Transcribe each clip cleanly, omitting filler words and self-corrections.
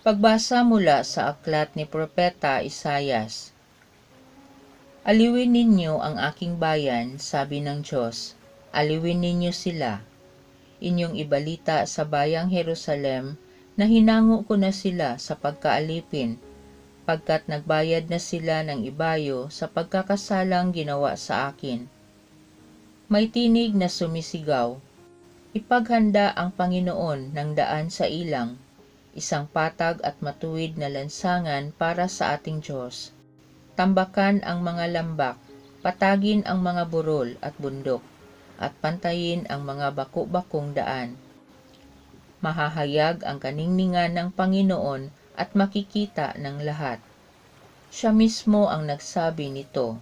Pagbasa mula sa aklat ni Propeta Isayas. Aliwin ninyo ang aking bayan, sabi ng Diyos. Aliwin ninyo sila. Inyong ibalita sa bayang Jerusalem na hinango ko na sila sa pagkaalipin, pagkat nagbayad na sila ng ibayo sa pagkakasalang ginawa sa akin. May tinig na sumisigaw, ipaghanda ang Panginoon ng daan sa ilang, isang patag at matuwid na lansangan para sa ating Diyos. Tambakan ang mga lambak, patagin ang mga burol at bundok, at pantayin ang mga bako-bakong daan. Mahahayag ang kaningningan ng Panginoon at makikita ng lahat. Siya mismo ang nagsabi nito.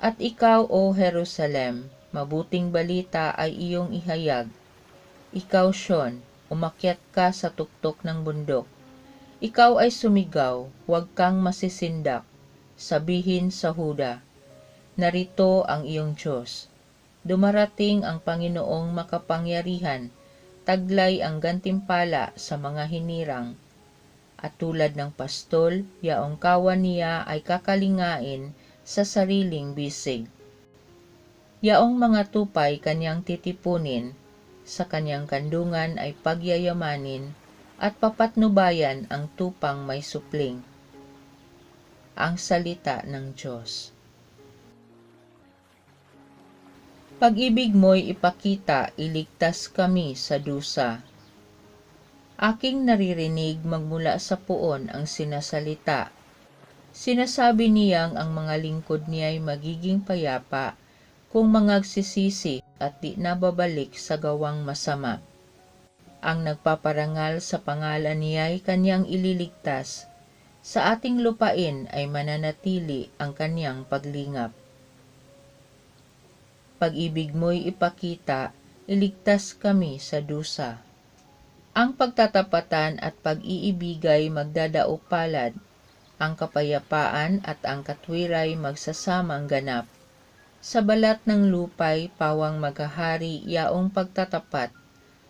At ikaw, O Jerusalem, mabuting balita ay iyong ihayag. Ikaw, Sion, umakyat ka sa tuktok ng bundok. Ikaw ay sumigaw, huwag kang masisindak. Sabihin sa Huda, narito ang iyong Diyos. Dumarating ang Panginoong makapangyarihan, taglay ang gantimpala sa mga hinirang. At tulad ng pastol, yaong kawan niya ay kakalingain sa sariling bisig. Yaong mga tupay kanyang titipunin, sa kanyang kandungan ay pagyayamanin, at papatnubayan ang tupang may supling. Ang salita ng Diyos. Pag-ibig mo'y ipakita, iligtas kami sa dusa. Aking naririnig magmula sa puon ang sinasalita. Sinasabi niyang ang mga lingkod niya'y magiging payapa kung mangagsisisi at di nababalik sa gawang masama. Ang nagpaparangal sa pangalan niya'y kanyang ililigtas. Sa ating lupain ay mananatili ang kanyang paglingap. Pag-ibig mo'y ipakita, iligtas kami sa dusa. Ang pagtatapatan at pag-iibigay magdadaog palad, ang kapayapaan at ang katwiray magsasamang ganap. Sa balat ng lupay pawang maghahari yaong pagtatapat,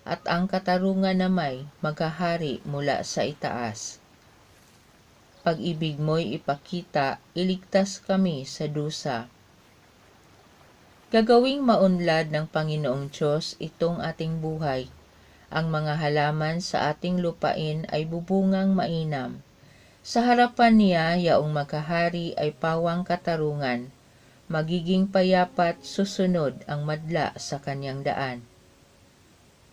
at ang katarungan na may maghahari mula sa itaas. Pag-ibig mo'y ipakita, iligtas kami sa dusa. Gagawing maunlad ng Panginoong Diyos itong ating buhay. Ang mga halaman sa ating lupain ay bubungang mainam. Sa harapan niya yaong maghahari ay pawang katarungan. Magiging payapat susunod ang madla sa kanyang daan.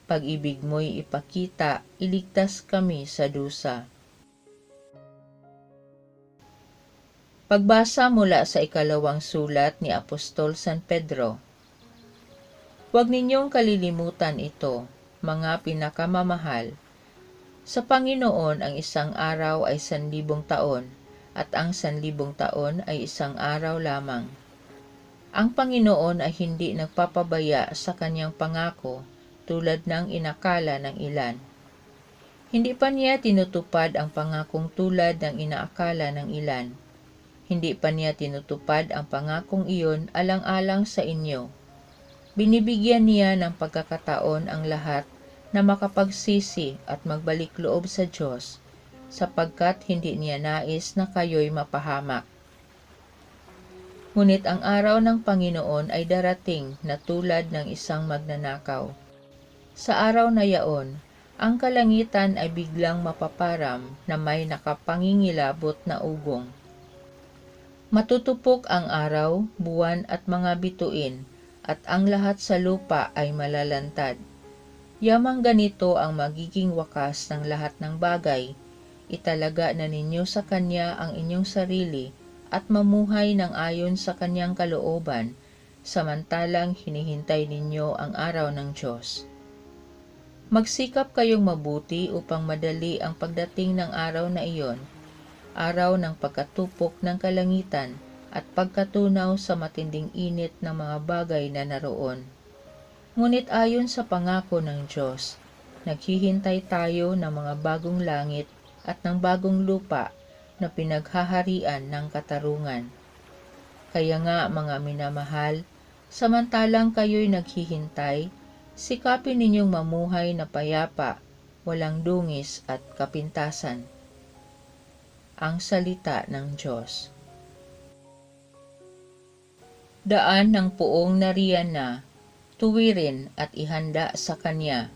Pag-ibig mo'y ipakita, iligtas kami sa dusa. Pagbasa mula sa ikalawang sulat ni Apostol San Pedro. Huwag ninyong kalilimutan ito, mga pinakamamahal. Sa Panginoon ang isang araw ay 1,000 taon, at ang 1,000 taon ay isang araw lamang. Ang Panginoon ay hindi nagpapabaya sa kanyang pangako tulad ng inakala ng ilan. Hindi pa niya tinutupad ang pangakong tulad ng inaakala ng ilan. Hindi pa niya tinutupad ang pangakong iyon alang-alang sa inyo. Binibigyan niya ng pagkakataon ang lahat na makapagsisi at magbalik loob sa Diyos, sapagkat hindi niya nais na kayo'y mapahamak. Ngunit ang araw ng Panginoon ay darating na tulad ng isang magnanakaw. Sa araw na yaon, ang kalangitan ay biglang mapaparam na may nakapangingilabot na ugong. Matutupok ang araw, buwan at mga bituin, at ang lahat sa lupa ay malalantad. Yamang ganito ang magiging wakas ng lahat ng bagay. Italaga na ninyo sa Kanya ang inyong sarili at mamuhay ng ayon sa Kanyang kalooban, samantalang hinihintay ninyo ang araw ng Diyos. Magsikap kayong mabuti upang madali ang pagdating ng araw na iyon, araw ng pagkatupok ng kalangitan at pagkatunaw sa matinding init ng mga bagay na naroon. Ngunit ayon sa pangako ng Diyos, naghihintay tayo ng mga bagong langit at ng bagong lupa na pinaghaharian ng katarungan. Kaya nga mga minamahal, samantalang kayo'y naghihintay, sikapin ninyong mamuhay na payapa, walang dungis at kapintasan. Ang salita ng Diyos. Daan ng poong nariyan na, tuwirin at ihanda sa Kanya,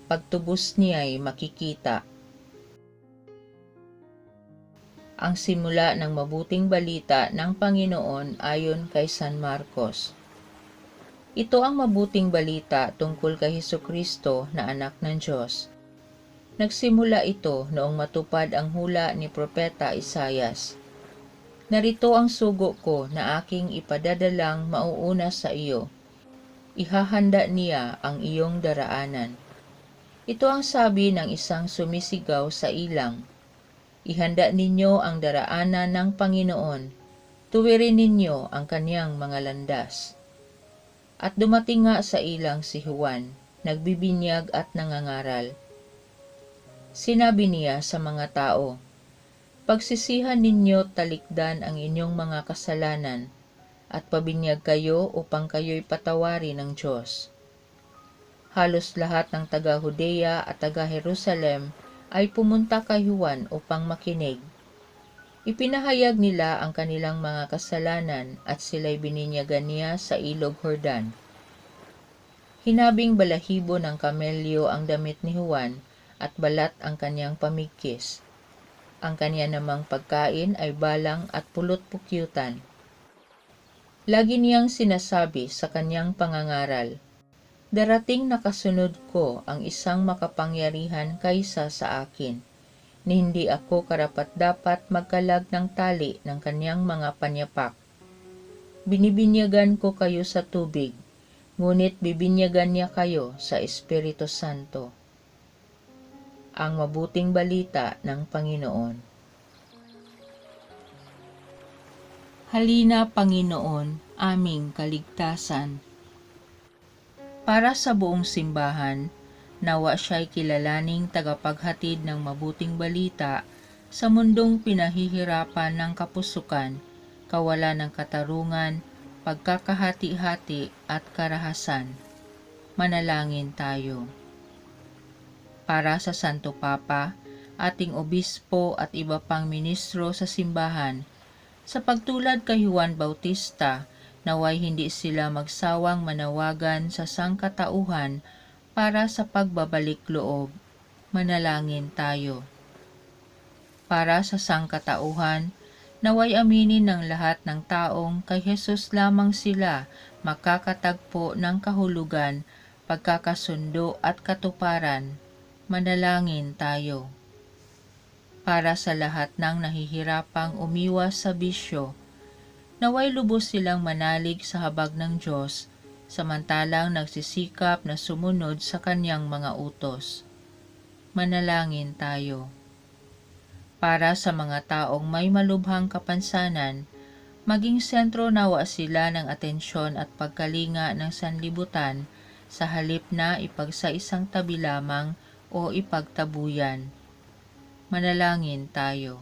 pagtubos niya'y makikita. Ang simula ng mabuting balita ng Panginoon ayon kay San Marcos. Ito ang mabuting balita tungkol kay Hesukristo na anak ng Diyos. Nagsimula ito noong matupad ang hula ni Propeta Isayas. Narito ang sugo ko na aking ipadadalang mauuna sa iyo. Ihahanda niya ang iyong daraanan. Ito ang sabi ng isang sumisigaw sa ilang. Ihanda ninyo ang daraanan ng Panginoon. Tuwirin ninyo ang kaniyang mga landas. At dumating nga sa ilang si Juan, nagbibinyag at nangangaral. Sinabi niya sa mga tao, pagsisihan ninyo talikdan ang inyong mga kasalanan at pabinyag kayo upang kayo'y patawari ng Diyos. Halos lahat ng taga-Judea at taga-Jerusalem ay pumunta kay Juan upang makinig. Ipinahayag nila ang kanilang mga kasalanan at sila'y bininyagan niya sa ilog Jordan. Hinabing balahibo ng kamelyo ang damit ni Juan at balat ang kanyang pamigkis. Ang kanya namang pagkain ay balang at pulot-pukyutan. Lagi niyang sinasabi sa kanyang pangangaral, darating na kasunod ko ang isang makapangyarihan kaysa sa akin, ni hindi ako karapat-dapat magkalag ng tali ng kanyang mga panyapak. Binibinyagan ko kayo sa tubig, ngunit bibinyagan niya kayo sa Espiritu Santo. Ang mabuting balita ng Panginoon. Halina, Panginoon, aming kaligtasan. Para sa buong simbahan, nawa siya'y kilalaning tagapaghatid ng mabuting balita sa mundong pinahihirapan ng kapusukan, kawalan ng katarungan, pagkakahati-hati at karahasan. Manalangin tayo. Para sa Santo Papa, ating obispo at iba pang ministro sa simbahan, sa pagtulad kay Juan Bautista, naway hindi sila magsawang manawagan sa sangkatauhan para sa pagbabalik loob. Manalangin tayo. Para sa sangkatauhan, naway aminin ng lahat ng taong kay Jesus lamang sila makakatagpo ng kahulugan, pagkakasundo at katuparan. Manalangin tayo. Para sa lahat ng nahihirapang umiwas sa bisyo, naway lubos silang manalig sa habag ng Diyos, samantalang nagsisikap na sumunod sa kanyang mga utos. Manalangin tayo. Para sa mga taong may malubhang kapansanan, maging sentro nawa sila ng atensyon at pagkalinga ng sanlibutan sa halip na ipagsaisang tabi lamang o ipagtabuyan. Manalangin tayo.